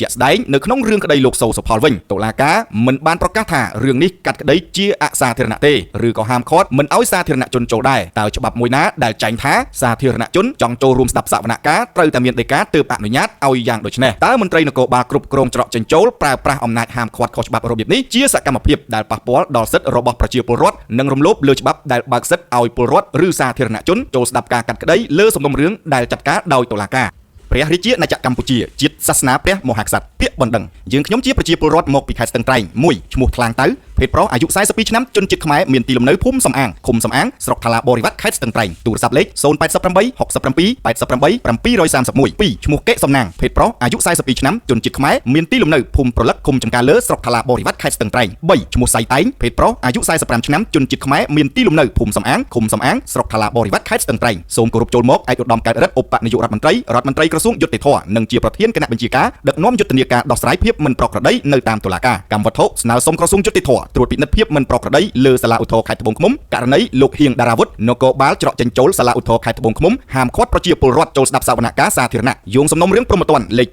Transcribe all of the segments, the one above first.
ជាក់ស្ដែងនៅក្នុងរឿងក្តីលោកសូសុផលវិញតុលាការមិនបានប្រកាសថារឿងនេះកាត់ក្តីជាអសាធារណៈទេឬក៏ហាមឃាត់មិនឲ្យសាធារណជនចូលដែរតើច្បាប់មួយណាដែលចែងថាសាធារណជនចង់ចូលរួមស្ដាប់សវនកម្មត្រូវតែមានដីកាទើបអនុញ្ញាតឲ្យយ៉ាងដូចនេះតើមន្ត្រីនគរបាលគ្រប់គ្រងច្រកចេញចូលប្រើប្រាស់អំណាចហាមឃាត់ខុសច្បាប់របៀបនេះជាសកម្មភាពដែលប៉ះពាល់ដល់សិទ្ធិរបស់ប្រជាពលរដ្ឋនិងរំលោភលើច្បាប់ដែលបើកសិទ្ធិឲ្យពលរដ្ឋឬសាធារណជនចូលស្ដាប់ការកាត់ក្តីលើសំណុំរឿងដែលចាត់ការដោយតុលាការព្រះរាជាណាចក្រកម្ពុជាជាតិសាសនាព្រះមហាក្សត្រពាក្យបណ្ដឹងយើងខ្ញុំជាប្រជាពលរដ្ឋមកពីខេត្តស្ទឹងត្រែងមួយឈ្មោះថ្លាងតៅភេទប្រុសអាយុ42ឆ្នាំជនជាតិខ្មែរមានទីលំនៅភូមិសំអាងឃុំសំអាងស្រុកថ្លាបរិវត្តខេត្តស្ទឹងត្រែងទូរស័ព្ទលេខ088 67 88 731 2ឈ្មោះកេសំណាងភេទប្រុសអាយុ42ឆ្នាំជនជាតិខ្មែរមានទីលំនៅភូមិប្រលឹកឃុំចំការលើស្រុកថ្លាបរិវត្តខេត្តស្ទឹងត្រែង3ឈ្មោះសៃតែងភេទប្រុសអាយុ45ឆ្នាំជនជាតិខ្មែរមានទីលំនៅភូមិសំអាងឃុំសំអាងស្រុកថ្លាបរិវត្តខេត្តស្ទឹងត្រែងសូមគោរពចូលមកឯកឧត្តមកើតរិទ្ធឧបនាយករដ្ឋមន្ត្រីក្រសួងយុតិធម៌និងជាប្រធានគណៈបញ្ជាការដឹកនាំយុទ្ធនាការដោះស្រាយភាពមិនប្រក្រតីនៅតាមតុលាការកម្មវត្ថុស្នើសុំក្រសួងយុតិធម៌ត្រួតពិនិត្យភាពមិនប្រក្រតីលើសាលាឧទ្ធរខេត្តត្បូងឃ្មុំករណីលោកហៀងដារាវុធនគរបាលច្រកចេញចូលសាលាឧទ្ធរខេត្តត្បូងឃ្មុំហាមឃាត់ប្រជាពលរដ្ឋចូលស្ដាប់សវនកម្មសាធារណៈយោងសំណុំរឿងព្រហ្មទណ្ឌលេខ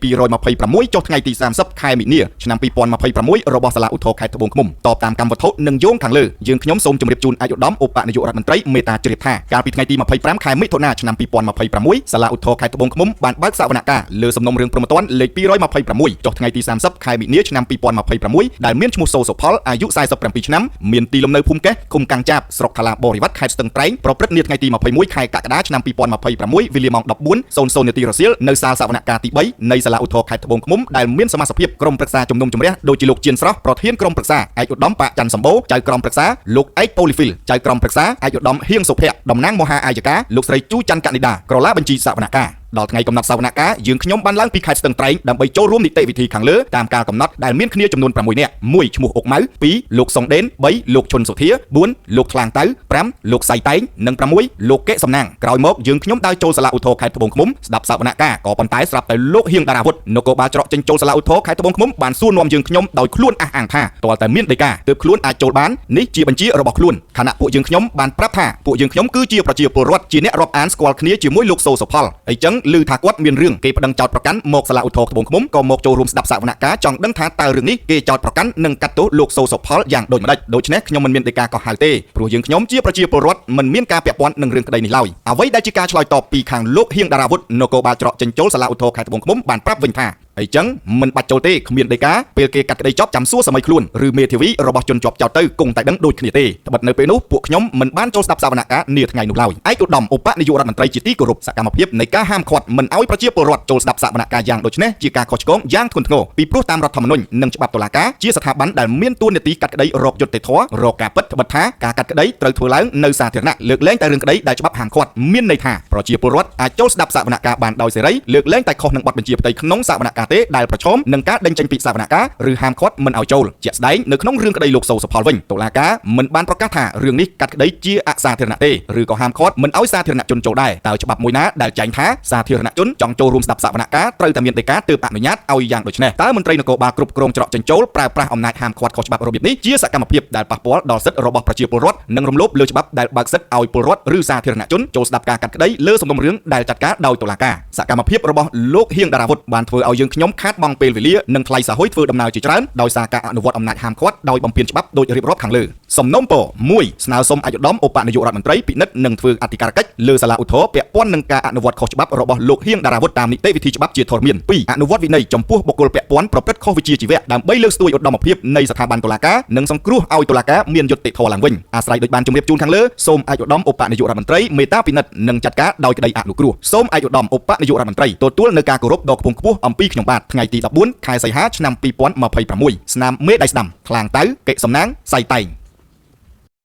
226ចុះថ្ងៃទី30ខែមិនិនាឆ្នាំ2026របស់សាលាឧទ្ធរខេត្តត្បូងឃ្មុំតបតាមកម្មវត្ថុនិងយោងខាងលើយើងខ្ញុំសូមជម្រាបជូនឯកឧត្តមឧបនាយករដ្ឋមន្ត្រីមេតាជ្រាបថាកាលពីថ្ងៃទី25ខែមិថុនាឆ្នាំ2026សាលាឧទ្ធរខេត្តត្បូងឃ្មុំបានបើកសវនកម្មលើសំណុំរឿងព្រហ្មទណ្ឌលេខ226ចុះថ្ងៃទី30ខែមិនិនាឆ្នាំ2026ដែលមានឈ្មោះសូសុផលអាយុ47ឆ្នាំមានទីលំនៅភូមិកេះឃុំកាំងចាបស្រុកថ្លាបរិវត្តខេត្តស្ទឹងត្រែងប្រព្រឹត្តនាថ្ងៃទី21ខែកក្កដាឆ្នាំ2026វេលាម៉ោង 14:00 នាទីរសៀលនៅសាលសវនកម្មទី3នៃសាលាឧទ្ធរខេត្តត្បូងឃ្មុំដែលមានសមាជិកក្រុមប្រឹក្សាជំនុំជម្រះដូចជាលោកជៀនស្រស់ប្រធានក្រុមប្រឹក្សាឯកឧត្តមប៉ាច័ន្ទសម្បូរចៅក្រុមប្រឹក្សាលោកឯកប៉ូលីហ្វីលចៅក្រុមប្រឹក្សាឯកឧត្តមហៀងសុភ័ក្រតំណាងមហាអាយកាលោកស្រីជូច័ន្ទកនិដាក្រឡាបញ្ជីសវនកម្មដល់ថ្ងៃកំណត់សវនកម្មយើងខ្ញុំបានឡើងពីខេត្តស្ទឹងត្រែងដើម្បីចូលរួមនីតិវិធីខាងលើតាមការកំណត់ដែលមានគ្នាចំនួន6នាក់1ឈ្មោះអុកម៉ៅ2លោកសុងដេន3លោកឈុនសុធា4លោកថ្លាងតៅ5លោកសៃតែងនិង6លោកកេសំណាងក្រោយមកយើងខ្ញុំដើរចូលសាលាឧទ្ធរខេត្តត្បូងឃ្មុំស្ដាប់សវនកម្មក៏ប៉ុន្តែស្រាប់តែលោកហៀងដារាវុធនគរបាលច្រកចេញចូលសាលាឧទ្ធរខេត្តត្បូងឃ្មុំបានសួរនាំយើងខ្ញុំដោយខ្លួនអះអាងថាទាល់តែមានដីកាទើបខ្លួនអាចចូលបាននេះជាបញ្ជារបស់ខ្លួនខណៈពួកយើងខ្ញុំបានប្រាប់ថាពួកយើងខ្ញុំគឺជាប្រជាពលរដ្ឋជាអ្នករាប់អានស្គាល់គ្នាជាមួយលោកសូសុផលអីចឹងឮថាគាត់មានរឿងគេប្តឹងចោទប្រកាន់មកសាលាឧទ្ធរត្បូងឃ្មុំក៏មកចូលរួមស្ដាប់សវនកម្មចង់ដឹងថាតើរឿងនេះគេចោទប្រកាន់និងកាត់ទោសលោកសូសុផលយ៉ាងដូចម្ដេចដូច្នេះខ្ញុំមិនមានដីកាកោះហៅទេព្រោះយើងខ្ញុំជាប្រជាពលរដ្ឋមិនមានការពាក់ព័ន្ធនឹងរឿងក្តីនេះឡើយអ្វីដែលជាការឆ្លើយតបពីខាងលោកហៀងដារាវុធនគរបាលច្រកចេញចូលសាលាឧទ្ធរខេត្តត្បូងឃ្មុំបានប្រាប់វិញថាអីចឹងមិនបាច់ចូលទេគ្មានដីកាពេលគេកាត់ក្តីចប់ចាំសួរសម័យខ្លួនឬមេធាវីរបស់ជនជាប់ចោទទៅគង់តែដឹងដូចគ្នាទេត្បិតនៅពេលនោះពួកខ្ញុំមិនបានចូលស្ដាប់សវនកម្មនាថ្ងៃនោះឡើយឯកឧត្តមឧបនាយករដ្ឋមន្ត្រីជាទីគោរពសកម្មភាពនៃការហាមឃាត់មិនឲ្យប្រជាពលរដ្ឋចូលស្ដាប់សវនកម្មយ៉ាងដូចនេះជាការខុសឆ្គងយ៉ាងធ្ងន់ធ្ងរពីព្រោះតាមរដ្ឋធម្មនុញ្ញនិងច្បាប់តុលាការជាស្ថាប័នដែលមានតួនាទីកាត់ក្តីរកយុត្តិធម៌រកការពិតត្បិតថាការកាត់ក្តីត្រូវធ្វើឡើងនៅសាធារណៈលើកលែងតែរឿងក្តីដែលច្បាប់ហាមឃាត់មានន័យថាប្រជាពលរដ្ឋអាចចូលស្ដាប់សវនកម្មបានដោយសេរីលើកលែងតែខុសនឹងបទបញ្ជាផ្ទៃក្នុងសវនកម្មទេដែលប្រឈមនឹងការដេញចេញពីសវនកម្មឬហាមឃាត់មិនឲ្យចូលជាក់ស្ដែងនៅក្នុងរឿងក្តីលោកសូសុផលវិញតុលាការមិនបានប្រកាសថារឿងនេះកាត់ក្តីជាអសាធារណៈទេឬក៏ហាមឃាត់មិនឲ្យសាធារណជនចូលដែរតើច្បាប់មួយណាដែលចែងថាសាធារណជនចង់ចូលរួមស្ដាប់សវនកម្មត្រូវតែមានដីកាទើបអនុញ្ញាតឲ្យយ៉ាងដូចនេះតើមន្ត្រីនគរបាលគ្រប់គ្រងច្រកចេញចូលប្រើប្រាស់អំណាចហាមឃាត់ខុសច្បាប់របៀបនេះជាសកម្មភាពដែលប៉ះពាល់ដល់សិទ្ធិរបស់ប្រជាពលរដ្ឋនិងរំលោភលើច្បាប់ដែលបើកសិទ្ធិឲ្យពលរដ្ឋឬសាធារណជនចូលស្ដាប់ការកាត់ក្តីលើសំណុំរឿងដែលចាត់ការដោយតុលាការសកម្មភាពរបស់លោកហៀងដារាវុធបានធ្វើឲ្យយើងខ្ញុំខាតបង់ពេលវេលានិងថ្លៃសហុយធ្វើដំណើរជាច្រើនដោយសារការអនុវត្តអំណាចហាមឃាត់ដោយបំពានច្បាប់ដោយរៀបរាប់ខាងលើសំណុំពរ1ស្នើសុំឯកឧត្តមឧបនាយករដ្ឋមន្ត្រីពិនិត្យនិងធ្វើអធិការកិច្ចលើសាលាឧទ្ធរពាក់ព័ន្ធនឹងការអនុវត្តខុសច្បាប់របស់លោកហៀងដារាវុធតាមនីតិវិធីច្បាប់ជាធរមាន2អនុវត្តវិន័យចំពោះបុគ្គលពាក់ព័ន្ធប្រព្រឹត្តខុសវិជ្ជាជីវៈដើម្បីលើកស្ទួយឧត្តមភាពនៃស្ថាប័នតុលាការនិងសង្គ្រោះឲ្យតុលាការមានយុត្តិធម៌ឡើងវិញអាស្រ័យដូចបានជម្រាបជូនខាងលើសូមឯកឧត្តមឧបនាយករដ្ឋមន្ត្រីមេត្តាពិនិត្យនិងចាត់ការដោយក្តីអនុគ្រោះសូមឯកឧត្តមឧបនាយករដ្ឋមន្ត្រីទទួលនៅការគោរពដ៏ខ្ពង់ខ្ពស់អំពីខ្ញុំបាទថ្ងៃទី14ខែសីហាឆ្នាំ2026ស្នាមមេដៃស្ដាំថ្លាងតៅកេសំណាងសៃតែង